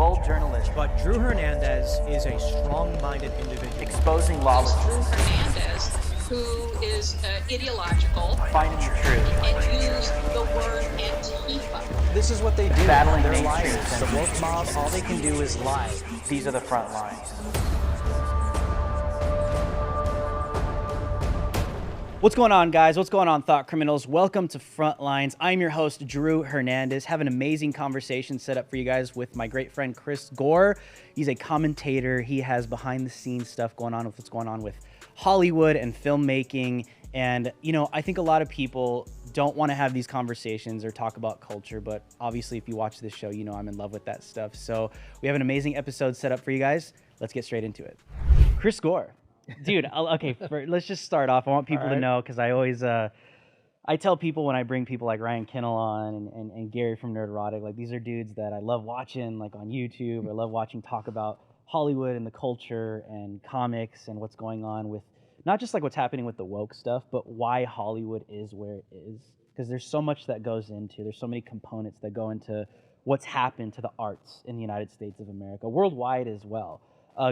bold journalism, But Drew Hernandez is a strong-minded individual. exposing lawlessness, Hernandez, who is ideological, finding the truth, and use the word Antifa. This is what they do. battling They're mainstream liars. The woke censorship. mob, all they can do is lie. These are the front lines. What's going on, guys? What's going on, Thought Criminals? Welcome to Frontlines. I'm your host, Drew Hernandez. Have an amazing conversation set up for you guys with my great friend, Chris Gore. He's a commentator. He has behind-the-scenes stuff going on with what's going on with Hollywood and filmmaking. And, you know, I think a lot of people don't want to have these conversations or talk about culture, but obviously if you watch this show, you know I'm in love with that stuff. So we have an amazing episode set up for you guys. Let's get straight into it. Chris Gore. Dude, okay, let's just start off. I want people to know, because I always, I tell people when I bring people like Ryan Kinnell on and Gary from Nerdrotic, like these are dudes that I love watching like on YouTube. I love watching talk about Hollywood and the culture and comics and what's going on with, not just like what's happening with the woke stuff, but why Hollywood is where it is. Because there's so much that goes into, there's so many components that go into what's happened to the arts in the United States of America, worldwide as well.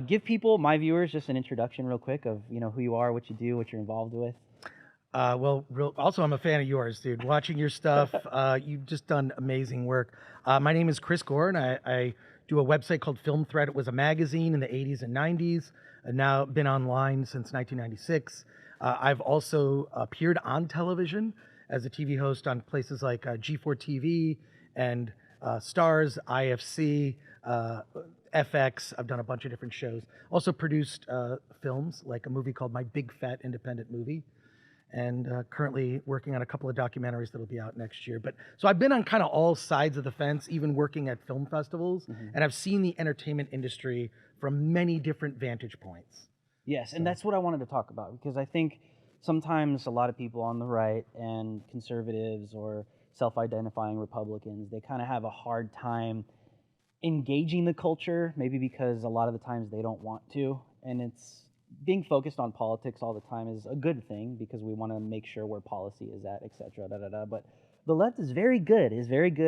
Give people, my viewers, just an introduction real quick of, you know, who you are, what you do, what you're involved with. Also, I'm a fan of yours, dude. Watching your stuff, you've just done amazing work. My name is Chris Gore, and I do a website called Film Threat. It was a magazine in the 80s and 90s, and now been online since 1996. I've also appeared on television as a TV host on places like G4 TV and Stars, IFC, FX. I've done a bunch of different shows. Also produced films, like a movie called My Big Fat Independent Movie, and currently working on a couple of documentaries that'll be out next year. But so I've been on kind of all sides of the fence, even working at film festivals, and I've seen the entertainment industry from many different vantage points. Yes, and that's what I wanted to talk about, because I think sometimes a lot of people on the right and conservatives or self-identifying Republicans, they kind of have a hard time engaging the culture, maybe because a lot of the times they don't want to, and it's being focused on politics all the time is a good thing because we want to make sure where policy is at, etc. But the left is very good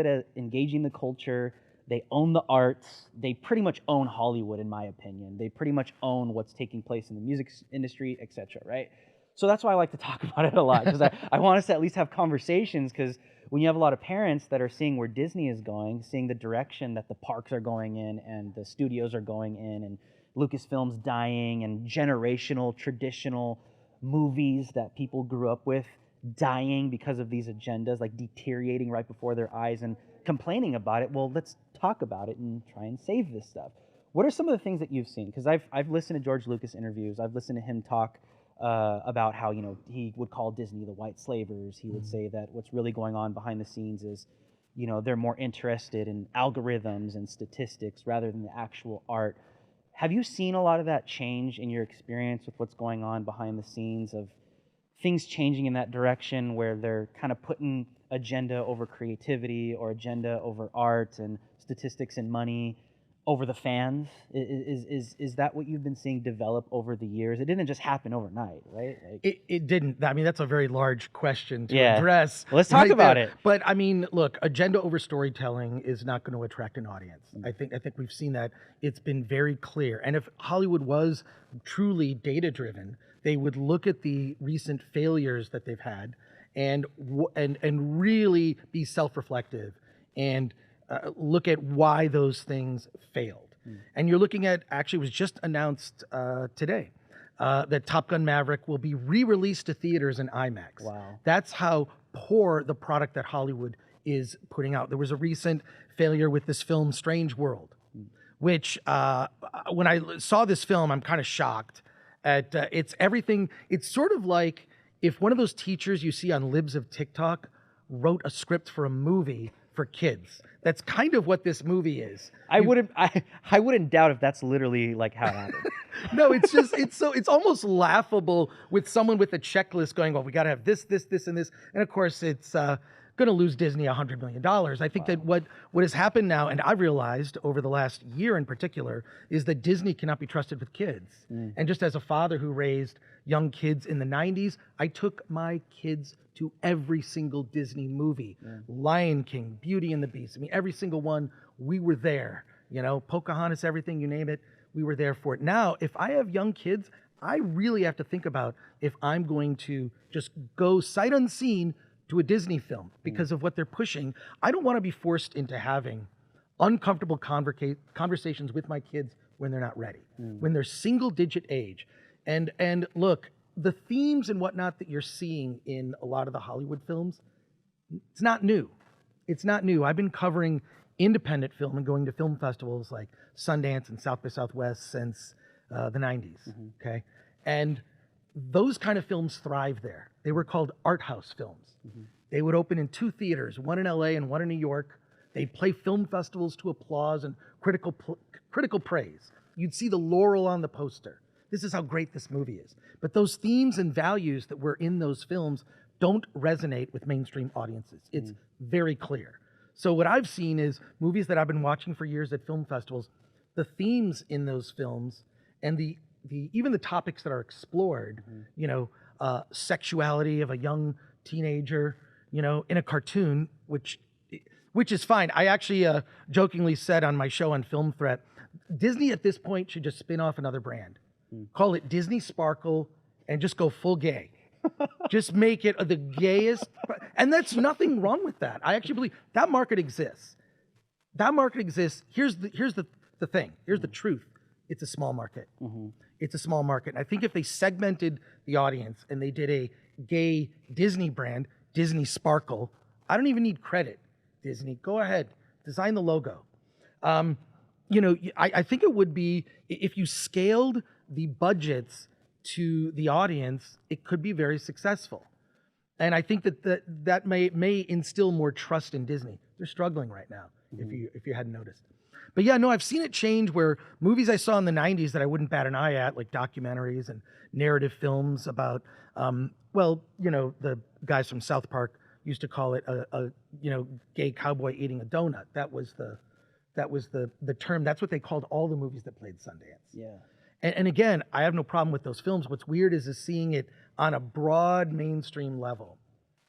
at engaging the culture. They own the arts. They pretty much own Hollywood, in my opinion. They pretty much own what's taking place in the music industry, etc. Right? So that's why I like to talk about it a lot, because I want us to at least have conversations, because when you have a lot of parents that are seeing where Disney is going, seeing the direction that the parks are going in and the studios are going in, and Lucasfilm's dying, and generational, traditional movies that people grew up with dying because of these agendas, like deteriorating right before their eyes, and complaining about it. Well, let's talk about it and try and save this stuff. What are some of the things that you've seen? Because I've listened to George Lucas interviews. I've listened to him talk about how, you know, he would call Disney the white slavers. He would say that what's really going on behind the scenes is, you know, they're more interested in algorithms and statistics rather than the actual art. Have you seen a lot of that change in your experience with what's going on behind the scenes, of things changing in that direction where they're kind of putting agenda over creativity or agenda over art and statistics and money over the fans? Is that what you've been seeing develop over the years? It didn't just happen overnight, right? Like, It didn't. I mean, that's a very large question to address. Well, let's talk about it. But I mean, look, agenda over storytelling is not going to attract an audience. I think we've seen that. It's been very clear. And if Hollywood was truly data driven, they would look at the recent failures that they've had and really be self-reflective and look at why those things failed. And you're looking at, actually, it was just announced today that Top Gun Maverick will be re-released to theaters in IMAX. Wow. That's how poor the product that Hollywood is putting out. There was a recent failure with this film, Strange World, which when I saw this film, I'm kind of shocked at it's everything. It's sort of like if one of those teachers you see on Libs of TikTok wrote a script for a movie for kids. That's kind of what this movie is. I wouldn't doubt if that's literally like how it happened. No, it's almost laughable with someone with a checklist going, well, we got to have this, and this. And of course, it's going to lose Disney $100 million. I think that what has happened now, and I've realized over the last year in particular, is that Disney cannot be trusted with kids. And just as a father who raised young kids in the 90s, I took my kids to every single Disney movie. Lion King, Beauty and the Beast. I mean, every single one, we were there. You know, Pocahontas, everything, you name it, we were there for it. Now, if I have young kids, I really have to think about if I'm going to just go sight unseen to a Disney film because of what they're pushing. I don't want to be forced into having uncomfortable conversations with my kids when they're not ready, when they're single digit age. And look, the themes and whatnot that you're seeing in a lot of the Hollywood films, it's not new. It's not new. I've been covering independent film and going to film festivals like Sundance and South by Southwest since the 90s, okay? And those kind of films thrive there. They were called art house films. They would open in 2 theaters, one in LA and one in New York. They'd play film festivals to applause and critical praise. You'd see the laurel on the poster. This is how great this movie is. But those themes and values that were in those films don't resonate with mainstream audiences. It's very clear. So what I've seen is movies that I've been watching for years at film festivals, the themes in those films and the even the topics that are explored, you know, sexuality of a young teenager, you know, in a cartoon, which is fine. I actually jokingly said on my show on Film Threat, Disney at this point should just spin off another brand. Call it Disney Sparkle and just go full gay. Just make it the gayest. And that's nothing wrong with that. I actually believe that market exists. That market exists. Here's the thing. Here's the truth. It's a small market. It's a small market. And I think if they segmented the audience and they did a gay Disney brand, Disney Sparkle, I don't even need credit. Disney, go ahead, design the logo. You know, I think it would be, if you scaled the budgets to the audience, it could be very successful. And I think that may instill more trust in Disney. They're struggling right now, if you hadn't noticed. But yeah, no, I've seen it change where movies I saw in the 90s that I wouldn't bat an eye at, like documentaries and narrative films about, well, you know, the guys from South Park used to call it a you know, gay cowboy eating a donut. That was the term. That's what they called all the movies that played Sundance. Yeah. And again, I have no problem with those films. What's weird is seeing it on a broad mainstream level,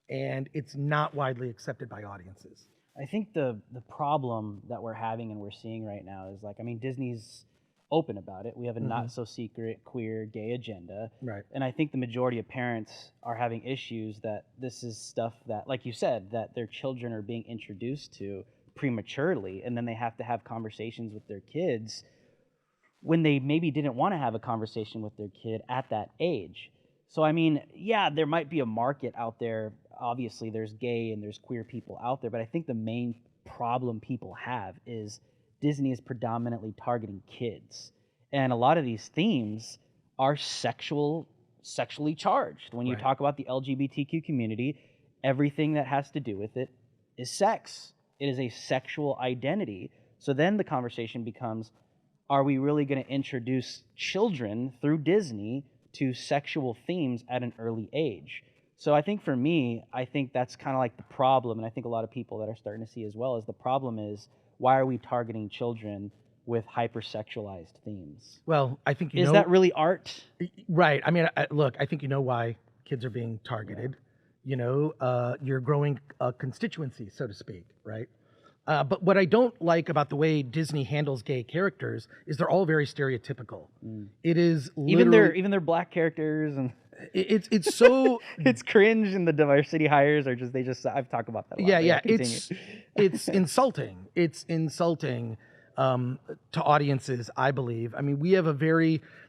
and it's not widely accepted by audiences. I think the problem that we're having and we're seeing right now is, like, I mean, Disney's open about it. We have a not so secret queer gay agenda. Right. And I think the majority of parents are having issues that this is stuff that, like you said, that their children are being introduced to prematurely, and then they have to have conversations with their kids when they maybe didn't want to have a conversation with their kid at that age. So, I mean, yeah, there might be a market out there. Obviously, there's gay and there's queer people out there, but I think the main problem people have is Disney is predominantly targeting kids. And a lot of these themes are sexually charged. When you talk about the LGBTQ community, everything that has to do with it is sex. It is a sexual identity. So then the conversation becomes, are we really going to introduce children through Disney to sexual themes at an early age? So I think for me, I think that's kind of like the problem, and I think a lot of people that are starting to see as well, is the problem is, why are we targeting children with hypersexualized themes? Well, I think is that really art? Right. I mean, look, I think you know why kids are being targeted. You know, you're growing a constituency, so to speak, right? But what I don't like about the way Disney handles gay characters is they're all very stereotypical. It is literally, even their black characters, and it's so it's cringe, and the diversity hires are just I've talked about that a lot. Yeah, it's insulting. It's insulting to audiences, I believe. I mean, we have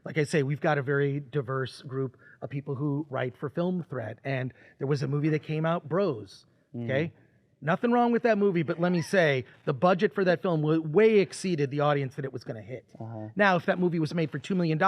like I say, we've got a very diverse group of people who write for Film Threat, and there was a movie that came out, Bros. Okay. Nothing wrong with that movie, but let me say, the budget for that film way exceeded the audience that it was going to hit. Now, if that movie was made for $2 million,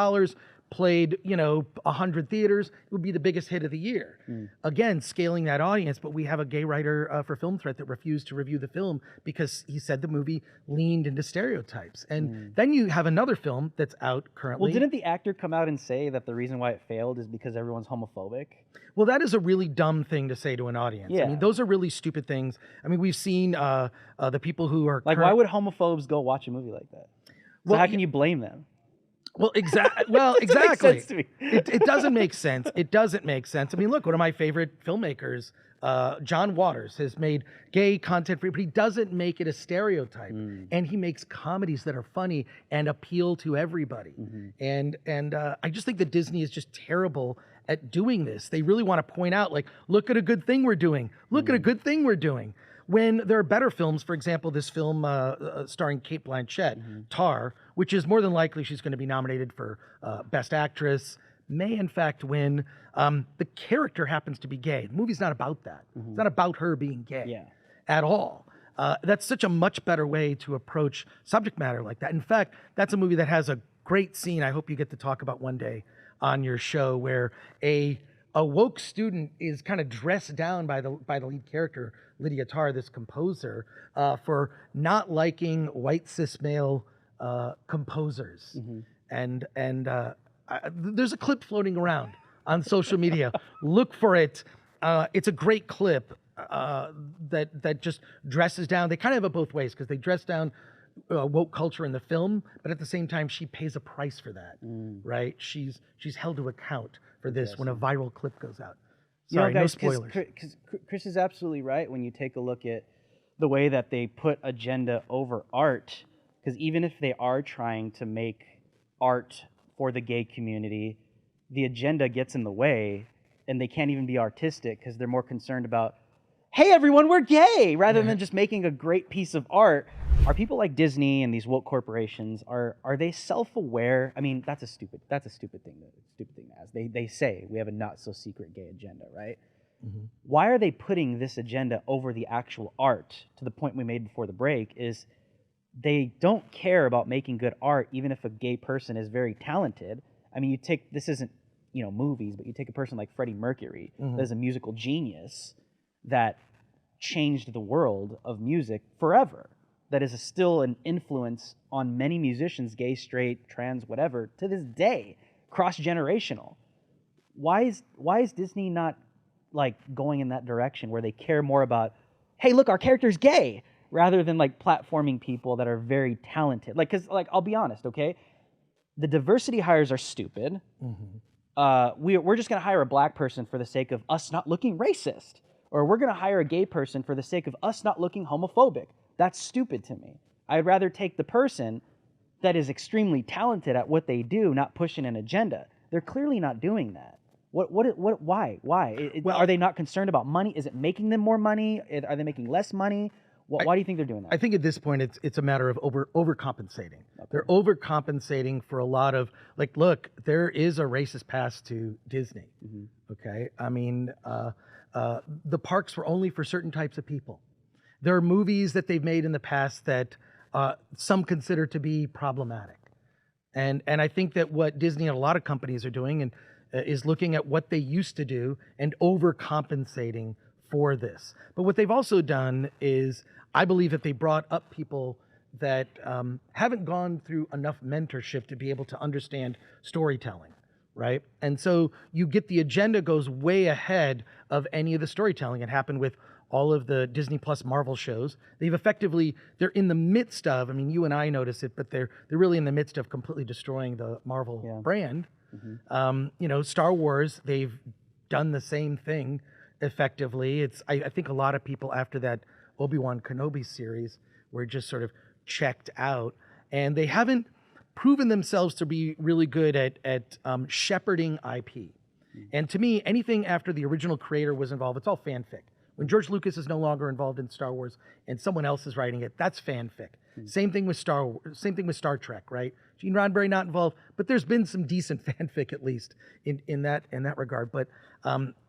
played, 100 theaters, it would be the biggest hit of the year. Again, scaling that audience, but we have a gay writer for Film Threat that refused to review the film because he said the movie leaned into stereotypes. And then you have another film that's out currently. Well, didn't the actor come out and say that the reason why it failed is because everyone's homophobic? Well, that is a really dumb thing to say to an audience. Yeah. I mean, those are really stupid things. I mean, we've seen the people who are... Like, why would homophobes go watch a movie like that? So how can you blame them? Well, exactly. Makes sense to me. It doesn't make sense. It doesn't make sense. I mean, look, one of my favorite filmmakers, John Waters, has made gay content for, but he doesn't make it a stereotype, and he makes comedies that are funny and appeal to everybody. And I just think that Disney is just terrible at doing this. They really want to point out, like, look at a good thing we're doing. Look at a good thing we're doing. When there are better films, for example, this film starring Cate Blanchett, Tar, which is more than likely she's going to be nominated for Best Actress, may in fact win. The character happens to be gay. The movie's not about that. It's not about her being gay at all. That's such a much better way to approach subject matter like that. In fact, that's a movie that has a great scene I hope you get to talk about one day on your show, where a woke student is kind of dressed down by the lead character, Lydia Tarr, this composer, for not liking white cis male composers. And there's a clip floating around on social media. Look for it. It's a great clip that just dresses down. They kind of have it both ways, because they dress down woke culture in the film, but at the same time she pays a price for that, right? She's held to account for this when a viral clip goes out. Sorry, no spoilers. Because Chris is absolutely right when you take a look at the way that they put agenda over art. Because even if they are trying to make art for the gay community, the agenda gets in the way, and they can't even be artistic because they're more concerned about, hey everyone, we're gay, rather than just making a great piece of art. Are people like Disney and these woke corporations, are they self-aware? I mean, that's a stupid thing to ask. They say we have a not so secret gay agenda, right? Why are they putting this agenda over the actual art? To the point we made before the break, is they don't care about making good art, even if a gay person is very talented. I mean, this isn't, movies, but you take a person like Freddie Mercury, that is a musical genius that changed the world of music forever. That is still an influence on many musicians, gay, straight, trans, whatever, to this day, cross-generational. Why is Disney not like going in that direction where they care more about, hey, look, our character's gay, rather than like platforming people that are very talented? Like, because I'll be honest, okay, the diversity hires are stupid. We're just going to hire a black person for the sake of us not looking racist, or we're going to hire a gay person for the sake of us not looking homophobic. That's stupid to me. I'd rather take the person that is extremely talented at what they do, not pushing an agenda. They're clearly not doing that. Why? Well, are they not concerned about money? Is it making them more money? Are they making less money? Why do you think they're doing that? I think at this point it's a matter of overcompensating. Okay. They're overcompensating for a lot of, like, look, there is a racist past to Disney. Okay, I mean, the parks were only for certain types of people. There are movies that they've made in the past that some consider to be problematic. And I think that what Disney and a lot of companies are doing is looking at what they used to do and overcompensating for this. But what they've also done is, I believe that they brought up people that haven't gone through enough mentorship to be able to understand storytelling, right? And so you get the agenda goes way ahead of any of the storytelling. It happened with all of the Disney Plus Marvel shows. They're in the midst of, I mean, you and I notice it, but they're really in the midst of completely destroying the Marvel brand. Star Wars, they've done the same thing effectively. I think a lot of people after that Obi-Wan Kenobi series were just sort of checked out, and they haven't proven themselves to be really good at shepherding IP. And to me, anything after the original creator was involved, it's all fanfic. When George Lucas is no longer involved in Star Wars and someone else is writing it, that's fanfic. Same thing with Star Trek, right? Gene Roddenberry not involved, but there's been some decent fanfic at least in that regard. But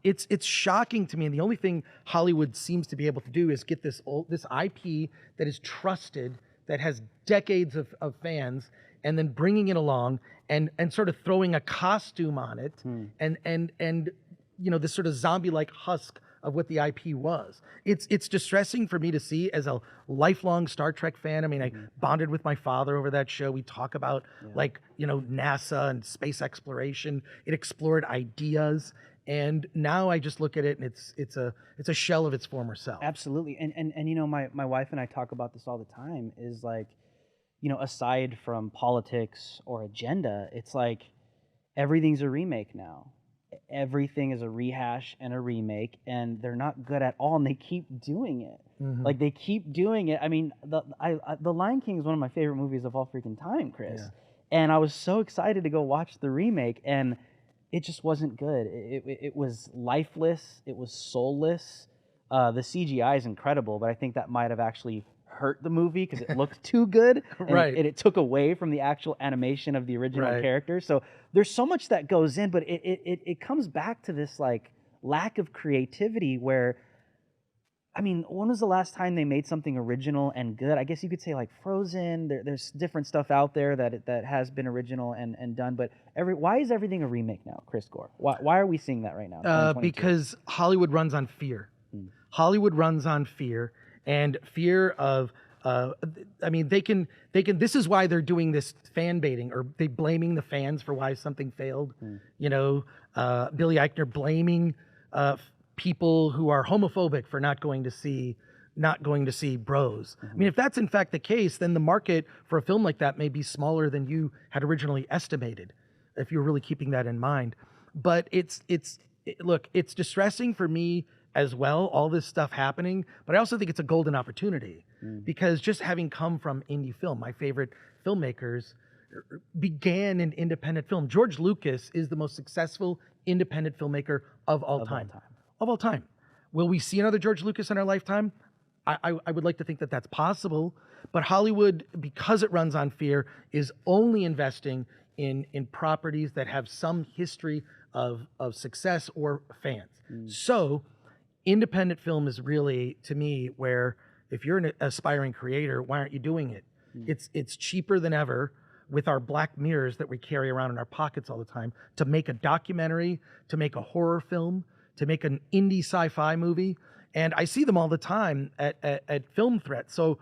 it's shocking to me, and the only thing Hollywood seems to be able to do is get this IP that is trusted, that has decades of fans, and then bringing it along and sort of throwing a costume on it, and this sort of zombie-like husk of what the IP was. It's distressing for me to see as a lifelong Star Trek fan. I mean, I bonded with my father over that show. We talk about NASA and space exploration. It explored ideas, and now I just look at it and it's a shell of its former self. Absolutely. And my wife and I talk about this all the time, is like, aside from politics or agenda, it's like everything's a remake now. Everything is a rehash and a remake, and they're not good at all, and they keep doing it. Like they keep doing it. I mean, the Lion King is one of my favorite movies of all freaking time, Chris. And I was so excited to go watch the remake, and it just wasn't good. It was lifeless. It was soulless. The CGI is incredible, but I think that might have actually hurt the movie because it looked too good, and Right. it took away from the actual animation of the original Right. character. So there's so much that goes in, but it comes back to this like lack of creativity where, I mean, when was the last time they made something original and good? I guess you could say like Frozen. There's different stuff out there that has been original and done, but why is everything a remake now, Chris Gore? Why are we seeing that right now? 2022? Because Hollywood runs on fear. Hollywood runs on fear, and fear of. I mean, they can. This is why they're doing this fan baiting, or they blaming the fans for why something failed. You know, Billy Eichner blaming people who are homophobic for not going to see Bros. I mean, if that's in fact the case, then the market for a film like that may be smaller than you had originally estimated, if you're really keeping that in mind. But look, it's distressing for me as well, all this stuff happening, but I also think it's a golden opportunity because just having come from indie film, my favorite filmmakers began in independent film. George Lucas is the most successful independent filmmaker of all time. Of all time. Will we see another George Lucas in our lifetime? I would like to think that that's possible, but Hollywood, because it runs on fear, is only investing in properties that have some history of success or fans. So independent film is really, to me, where if you're an aspiring creator, why aren't you doing it? It's cheaper than ever with our black mirrors that we carry around in our pockets all the time to make a documentary, to make a horror film, to make an indie sci-fi movie. And I see them all the time at Film Threat. So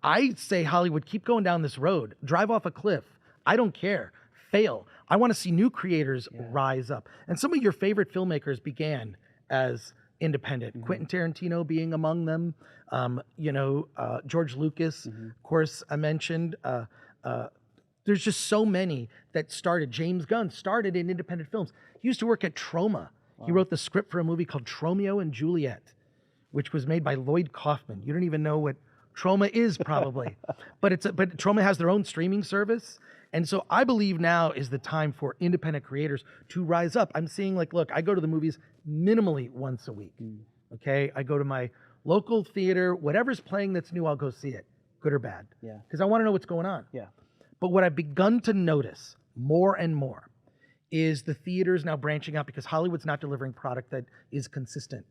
I say, Hollywood, keep going down this road. Drive off a cliff. I don't care. Fail. I want to see new creators rise up. And some of your favorite filmmakers began as independent. Quentin Tarantino being among them. George Lucas, of course, I mentioned. There's just so many that started. James Gunn started in independent films. He used to work at Troma. Wow. He wrote the script for a movie called Tromeo and Juliet, which was made by Lloyd Kaufman. You don't even know what Troma is, probably. but Troma has their own streaming service. And so I believe now is the time for independent creators to rise up. I'm seeing, like, look, I go to the movies minimally once a week. Okay? I go to my local theater. Whatever's playing that's new, I'll go see it, good or bad. Yeah. Because I want to know what's going on. Yeah. But what I've begun to notice more and more is the theaters now branching out because Hollywood's not delivering product that is consistent.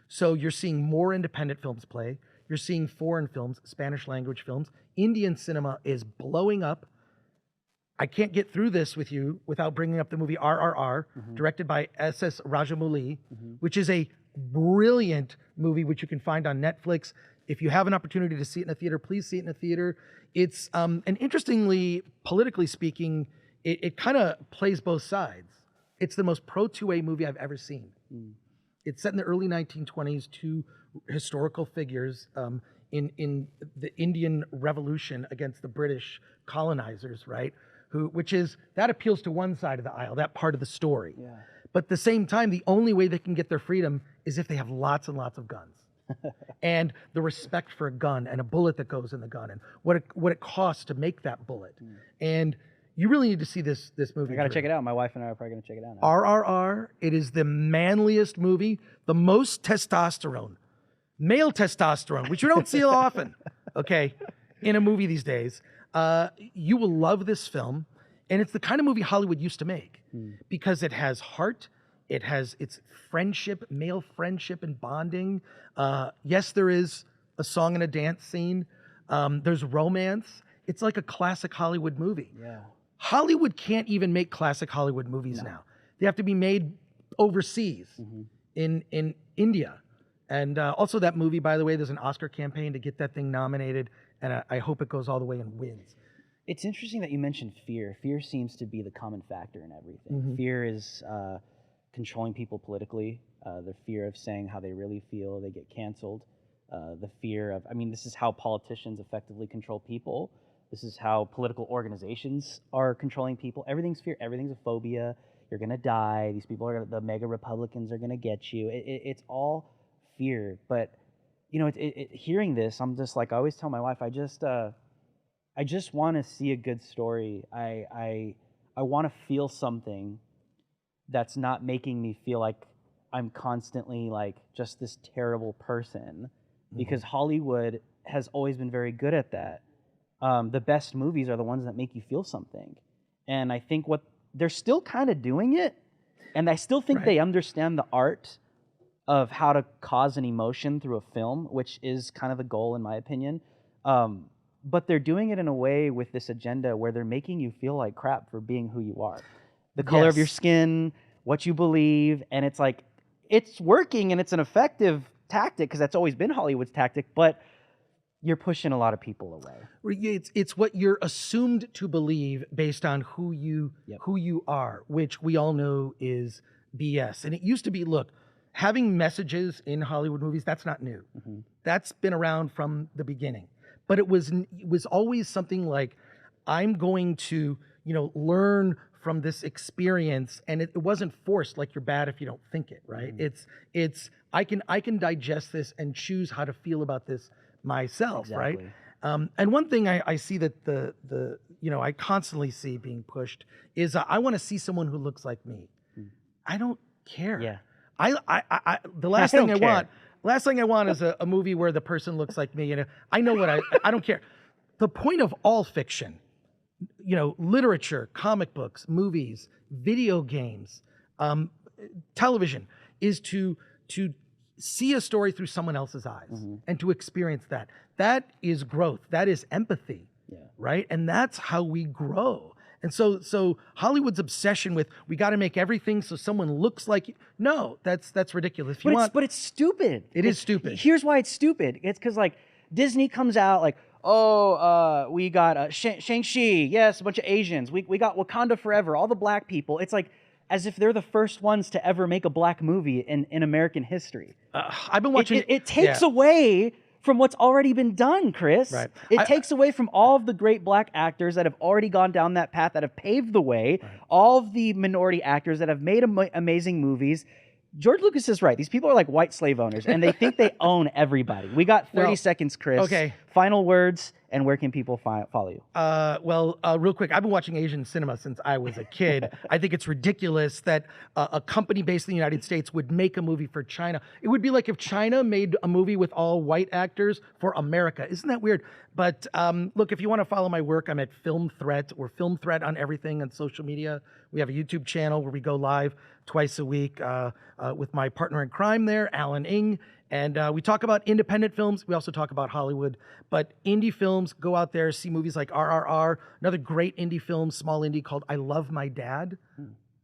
So you're seeing more independent films play. You're seeing foreign films, Spanish language films. Indian cinema is blowing up. I can't get through this with you without bringing up the movie RRR, directed by S.S. Rajamouli, which is a brilliant movie which you can find on Netflix. If you have an opportunity to see it in a theater, please see it in a theater. It's, and interestingly, politically speaking, it kind of plays both sides. It's the most pro-2A movie I've ever seen. It's set in the early 1920s, two historical figures in the Indian Revolution against the British colonizers, right? That appeals to one side of the aisle, that part of the story. Yeah. But at the same time, the only way they can get their freedom is if they have lots and lots of guns. And the respect for a gun and a bullet that goes in the gun and what it costs to make that bullet. And you really need to see this movie. I gotta check it out. My wife and I are probably gonna check it out now. RRR, it is the manliest movie, the most testosterone, male testosterone, which you don't see often, okay, in a movie these days. You will love this film, and it's the kind of movie Hollywood used to make because it has heart, it's friendship, male friendship and bonding. Yes, there is a song and a dance scene. There's romance. It's like a classic Hollywood movie. Yeah. Hollywood can't even make classic Hollywood movies now. They have to be made overseas in India. And also that movie, by the way, there's an Oscar campaign to get that thing nominated, and I hope it goes all the way and wins. It's interesting that you mentioned fear. Fear seems to be the common factor in everything. Fear is controlling people politically, the fear of saying how they really feel, they get canceled, the fear of, I mean, this is how politicians effectively control people. This is how political organizations are controlling people. Everything's fear. Everything's a phobia. You're gonna die. These people are the mega Republicans are gonna get you. It's all fear. But you know, hearing this, I'm just like, I always tell my wife, I just want to see a good story. I want to feel something that's not making me feel like I'm constantly like just this terrible person, because Hollywood has always been very good at that. The best movies are the ones that make you feel something. And I think they're still kind of doing it, and I still think they understand the art of how to cause an emotion through a film, which is kind of the goal in my opinion. But they're doing it in a way with this agenda where they're making you feel like crap for being who you are. The color of your skin, what you believe, and it's like, it's working and it's an effective tactic because that's always been Hollywood's tactic, but you're pushing a lot of people away. It's what you're assumed to believe based on who you are, which we all know is BS. And it used to be, look, having messages in Hollywood movies, that's not new. That's been around from the beginning. But it was always something like, I'm going to, learn from this experience, and it wasn't forced, like you're bad if you don't think it, right? It's I can digest this and choose how to feel about this myself, right? And one thing I see that the I constantly see being pushed is I want to see someone who looks like me. I don't care. Yeah. The last thing I want is a movie where the person looks like me. I know what I don't care. The point of all fiction, literature, comic books, movies, video games, television, is to see a story through someone else's eyes and to experience that. That is growth. That is empathy, right? And that's how we grow. And so Hollywood's obsession with, we got to make everything so someone looks like you. No, that's ridiculous. But it's stupid. It is stupid. Here's why it's stupid. It's because like Disney comes out like, we got Shang-Chi, yes, a bunch of Asians. We got Wakanda Forever, all the black people. It's like as if they're the first ones to ever make a black movie in American history. I've been watching. It takes away from what's already been done, Chris. Right. It takes away from all of the great black actors that have already gone down that path, that have paved the way, all of the minority actors that have made amazing movies. George Lucas is right. These people are like white slave owners, and they think they own everybody. We got 30 seconds, Chris. Okay. Final words, and where can people follow you? Real quick, I've been watching Asian cinema since I was a kid. I think it's ridiculous that a company based in the United States would make a movie for China. It would be like if China made a movie with all white actors for America. Isn't that weird? But look, if you want to follow my work, I'm at Film Threat. We're Film Threat on everything on social media. We have a YouTube channel where we go live twice a week with my partner in crime there, Alan Ng. And we talk about independent films. We also talk about Hollywood. But indie films, go out there, see movies like RRR, another great indie film, small indie called I Love My Dad.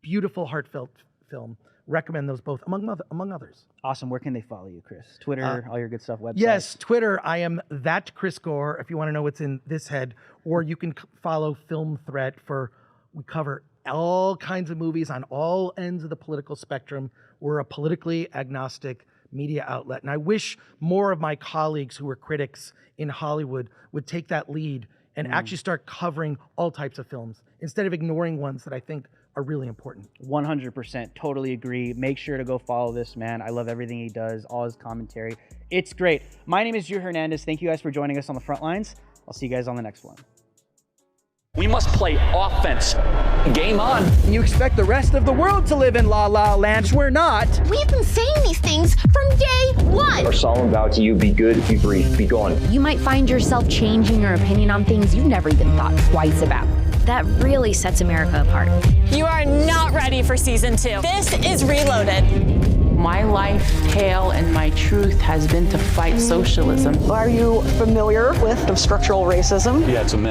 Beautiful, heartfelt film. Recommend those both, among others. Awesome. Where can they follow you, Chris? Twitter, all your good stuff, website? Yes, Twitter. I am that Chris Gore, if you want to know what's in this head. Or you can follow Film Threat we cover all kinds of movies on all ends of the political spectrum. We're a politically agnostic media outlet. And I wish more of my colleagues who are critics in Hollywood would take that lead and actually start covering all types of films instead of ignoring ones that I think are really important. 100%. Totally agree. Make sure to go follow this man. I love everything he does, all his commentary. It's great. My name is Drew Hernandez. Thank you guys for joining us on the front lines. I'll see you guys on the next one. We must play offense. Game on. You expect the rest of the world to live in La La Land. We're not. We've been saying these things from day one. Our solemn vow to you, be good, be brief, be gone. You might find yourself changing your opinion on things you've never even thought twice about. That really sets America apart. You are not ready for season 2. This is Reloaded. My life, tale, and my truth has been to fight socialism. Are you familiar with structural racism? Yeah, it's a myth.